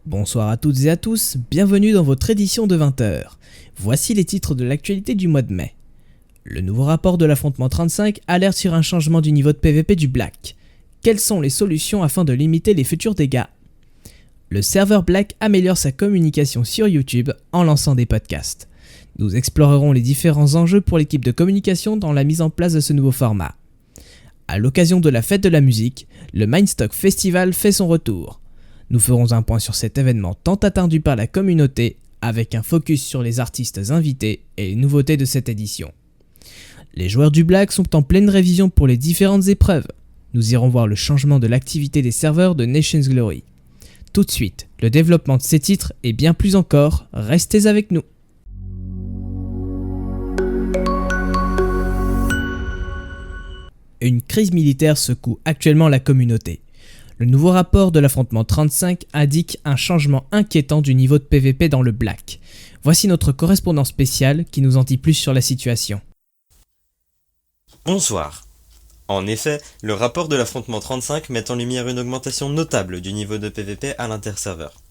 Bonsoir à toutes et à tous, bienvenue dans votre édition de 20h. Voici les titres de l'actualité du mois de mai. Le nouveau rapport de l'affrontement 35 alerte sur un changement du niveau de PVP du Black. Quelles sont les solutions afin de limiter les futurs dégâts ? Le serveur Black améliore sa communication sur YouTube en lançant des podcasts. Nous explorerons les différents enjeux pour l'équipe de communication dans la mise en place de ce nouveau format. À l'occasion de la fête de la musique, le Mindstock Festival fait son retour. Nous ferons un point sur cet événement tant attendu par la communauté, avec un focus sur les artistes invités et les nouveautés de cette édition. Les joueurs du Black sont en pleine révision pour les différentes épreuves. Nous irons voir le changement de l'activité des serveurs de Nations Glory. Tout de suite, le développement de ces titres et bien plus encore, restez avec nous. Une crise militaire secoue actuellement la communauté. Le nouveau rapport de l'affrontement 35 indique un changement inquiétant du niveau de PVP dans le Black. Voici notre correspondant spécial qui nous en dit plus sur la situation. Bonsoir. En effet, le rapport de l'affrontement 35 met en lumière une augmentation notable du niveau de PVP à l'interserveur.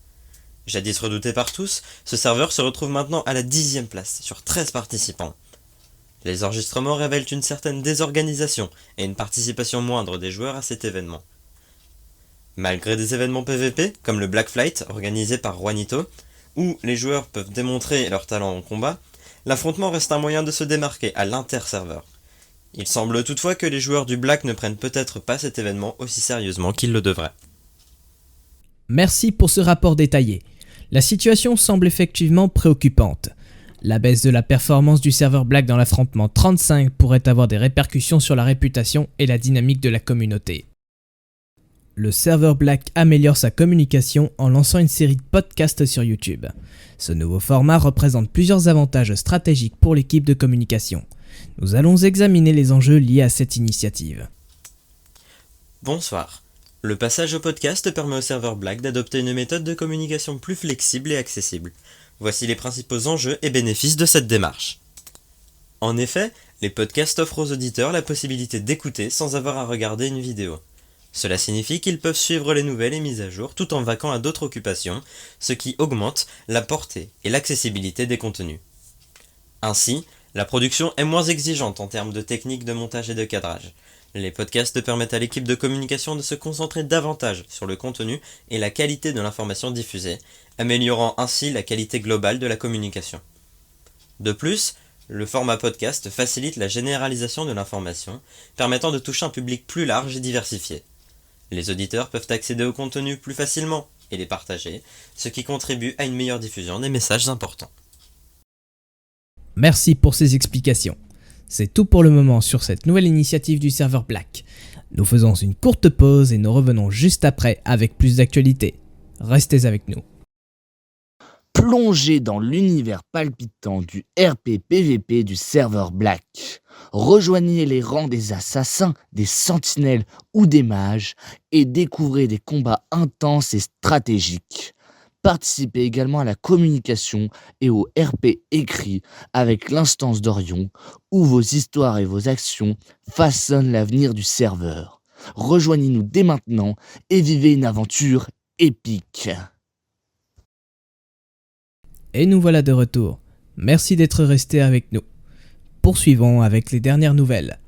Jadis redouté par tous, ce serveur se retrouve maintenant à la 10e place sur 13 participants. Les enregistrements révèlent une certaine désorganisation et une participation moindre des joueurs à cet événement. Malgré des événements PVP, comme le Black Flight organisé par Juanito, où les joueurs peuvent démontrer leur talent en combat, l'affrontement reste un moyen de se démarquer à l'inter-serveur. Il semble toutefois que les joueurs du Black ne prennent peut-être pas cet événement aussi sérieusement qu'ils le devraient. Merci pour ce rapport détaillé. La situation semble effectivement préoccupante. La baisse de la performance du serveur Black dans l'affrontement 35 pourrait avoir des répercussions sur la réputation et la dynamique de la communauté. Le serveur Black améliore sa communication en lançant une série de podcasts sur YouTube. Ce nouveau format représente plusieurs avantages stratégiques pour l'équipe de communication. Nous allons examiner les enjeux liés à cette initiative. Bonsoir. Le passage au podcast permet au serveur Black d'adopter une méthode de communication plus flexible et accessible. Voici les principaux enjeux et bénéfices de cette démarche. En effet, les podcasts offrent aux auditeurs la possibilité d'écouter sans avoir à regarder une vidéo. Cela signifie qu'ils peuvent suivre les nouvelles et mises à jour tout en vaquant à d'autres occupations, ce qui augmente la portée et l'accessibilité des contenus. Ainsi, la production est moins exigeante en termes de techniques de montage et de cadrage. Les podcasts permettent à l'équipe de communication de se concentrer davantage sur le contenu et la qualité de l'information diffusée, améliorant ainsi la qualité globale de la communication. De plus, le format podcast facilite la généralisation de l'information, permettant de toucher un public plus large et diversifié. Les auditeurs peuvent accéder au contenu plus facilement et les partager, ce qui contribue à une meilleure diffusion des messages importants. Merci pour ces explications. C'est tout pour le moment sur cette nouvelle initiative du serveur Black. Nous faisons une courte pause et nous revenons juste après avec plus d'actualités. Restez avec nous. Plongez dans l'univers palpitant du RP-PVP du serveur Black. Rejoignez les rangs des assassins, des sentinelles ou des mages et découvrez des combats intenses et stratégiques. Participez également à la communication et au RP écrit avec l'instance d'Orion où vos histoires et vos actions façonnent l'avenir du serveur. Rejoignez-nous dès maintenant et vivez une aventure épique. Et nous voilà de retour. Merci d'être resté avec nous. Poursuivons avec les dernières nouvelles.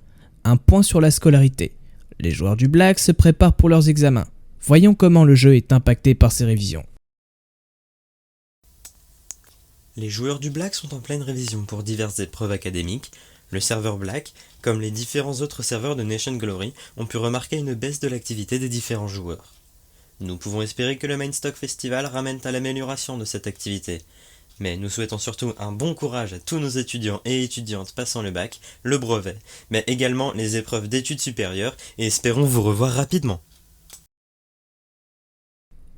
Un point sur la scolarité. Les joueurs du Black se préparent pour leurs examens. Voyons comment le jeu est impacté par ces révisions. Les joueurs du Black sont en pleine révision pour diverses épreuves académiques. Le serveur Black, comme les différents autres serveurs de Nations Glory, ont pu remarquer une baisse de l'activité des différents joueurs. Nous pouvons espérer que le Mindstock Festival ramène à l'amélioration de cette activité. Mais nous souhaitons surtout un bon courage à tous nos étudiants et étudiantes passant le bac, le brevet, mais également les épreuves d'études supérieures et espérons vous revoir rapidement.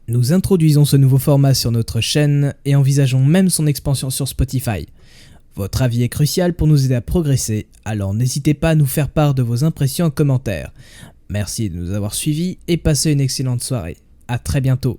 Nous introduisons ce nouveau format sur notre chaîne et envisageons même son expansion sur Spotify. Votre avis est crucial pour nous aider à progresser, alors n'hésitez pas à nous faire part de vos impressions en commentaire. Merci de nous avoir suivis et passez une excellente soirée. À très bientôt.